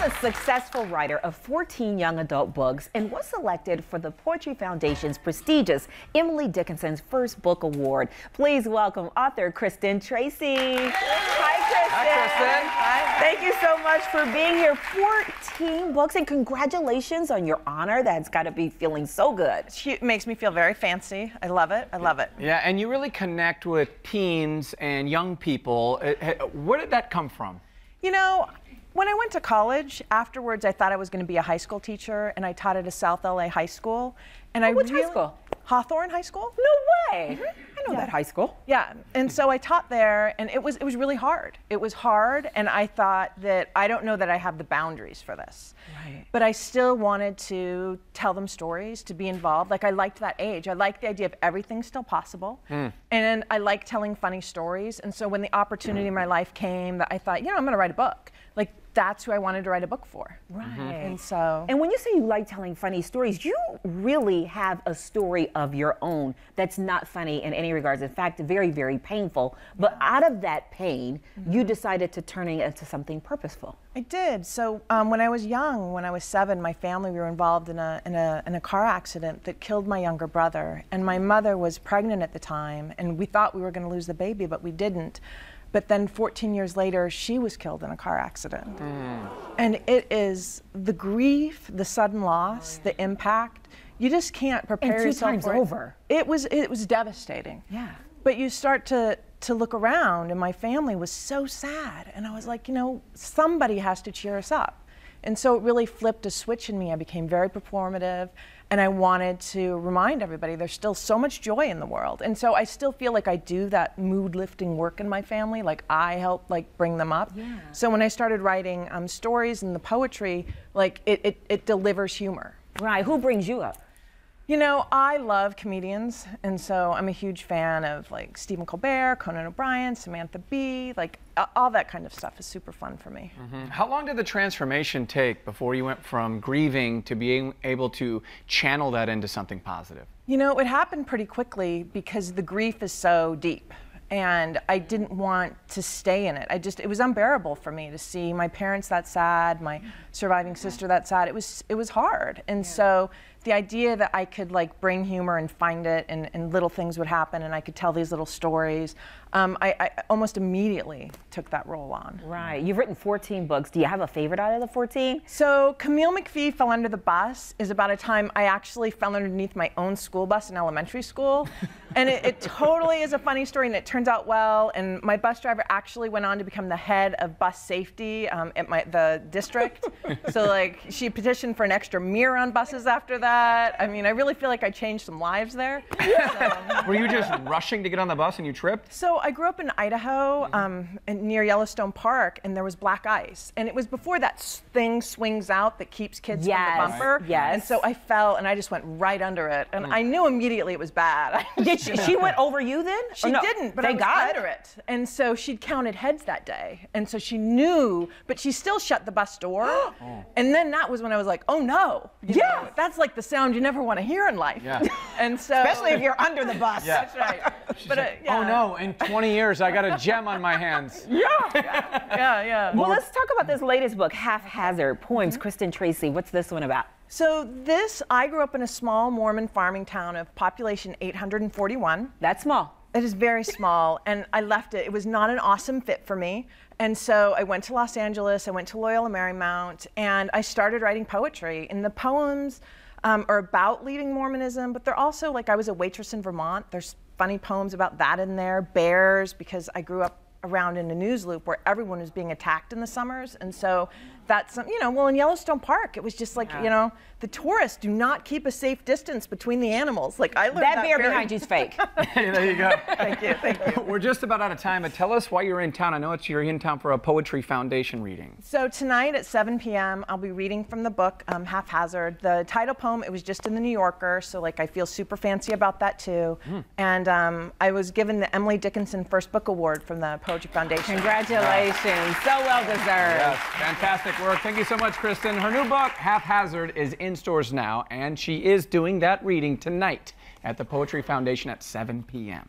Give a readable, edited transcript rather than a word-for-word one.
a successful writer of 14 young adult books and was selected for the Poetry Foundation's prestigious Emily Dickinson's First Book Award. Please welcome author Kristen Tracy. Hi, Kristen. Hi, Kristen. Hi. Thank you so much for being here. 14 books, and congratulations on your honor. That's got to be feeling so good. It makes me feel very fancy. I love it. I love it. Yeah, and you really connect with teens and young people. Where did that come from? You know, when I went to college, afterwards I thought I was going to be a high school teacher, and I taught at a South LA high school. And Which high school? Hawthorne High School. No way. I know that high school. Yeah, and so I taught there, and it was really hard. It was hard, and I thought that I don't know that I have the boundaries for this. Right. But I still wanted to tell them stories, to be involved. Like, I liked that age. I liked the idea of everything's still possible. And I like telling funny stories. And so when the opportunity in my life came, that I thought, you know, I'm going to write a book. Like, that's who I wanted to write a book for. Right. And so. And when you say you like telling funny stories, you really have a story of your own that's not funny in any regards. In fact, very, very painful. But out of that pain, you decided to turn it into something purposeful. I did. So when I was young, when I was 7, my family, we were involved in a car accident that killed my younger brother. And my mother was pregnant at the time, and we thought we were going to lose the baby, but we didn't. But then 14 years later, she was killed in a car accident. And it is the grief, the sudden loss, the impact. You just can't prepare yourself and 2 for times over. It was devastating. Yeah. But you start to look around, and my family was so sad. And I was like, you know, somebody has to cheer us up. And so it really flipped a switch in me. I became very performative, and I wanted to remind everybody there's still so much joy in the world. And so I still feel like I do that mood-lifting work in my family. Like, I help bring them up. Yeah. So when I started writing stories and the poetry, like it delivers humor. Right. Who brings you up? You know, I love comedians, and so I'm a huge fan of Stephen Colbert, Conan O'Brien, Samantha Bee, all that kind of stuff is super fun for me. How long did the transformation take before you went from grieving to being able to channel that into something positive? You know, it happened pretty quickly because the grief is so deep. And I didn't want to stay in it. It was unbearable for me to see my parents that sad, my surviving sister that sad. It was hard. And so the idea that I could bring humor and find it, and little things would happen, and I could tell these little stories, I almost immediately took that role on. Right. You've written 14 books. Do you have a favorite out of the 14? So Camille McPhee Fell Under the Bus is about a time I actually fell underneath my own school bus in elementary school. And it totally is a funny story, and it turns out well. And my bus driver actually went on to become the head of bus safety at the district. So she petitioned for an extra mirror on buses after that. I mean, I really feel like I changed some lives there. So, Were you just rushing to get on the bus and you tripped? So I grew up in Idaho, near Yellowstone Park, and there was black ice. And it was before that thing swings out that keeps kids from the bumper. Yes. And so I fell, and I just went right under it. And I knew immediately it was bad. Did she went over you then? She didn't, but I was under it. And so she'd counted heads that day. And so she knew, but she still shut the bus door. And then that was when I was like, oh no. You know, that's like the sound you never want to hear in life. Yeah. And so, especially if you're under the bus. Yeah. That's right. But, oh no, in 20 years I got a gem on my hands. Yeah. Well, let's talk about this latest book, Haphazard Poems. Kristen Tracy, what's this one about? So I grew up in a small Mormon farming town of population 841. That's small. It is very small, and I left it. It was not an awesome fit for me. And so I went to Los Angeles, I went to Loyola Marymount, and I started writing poetry. And the poems are about leaving Mormonism, but they're also I was a waitress in Vermont. There's funny poems about that in there. Bears, because I grew up around in a news loop where everyone was being attacked in the summers. And so that's, well, in Yellowstone Park, it was just the tourists do not keep a safe distance between the animals. I learned that bear behind you's fake. There you go. Thank you. We're just about out of time, but tell us why you're in town. I know you're in town for a Poetry Foundation reading. So tonight at 7 p.m., I'll be reading from the book, Haphazard. The title poem, it was just in the New Yorker, so I feel super fancy about that too. And I was given the Emily Dickinson First Book Award from the Poetry Foundation. Congratulations. So well deserved. Yes, fantastic work. Thank you so much, Kristen. Her new book, Haphazard, is in stores now, and she is doing that reading tonight at the Poetry Foundation at 7 p.m.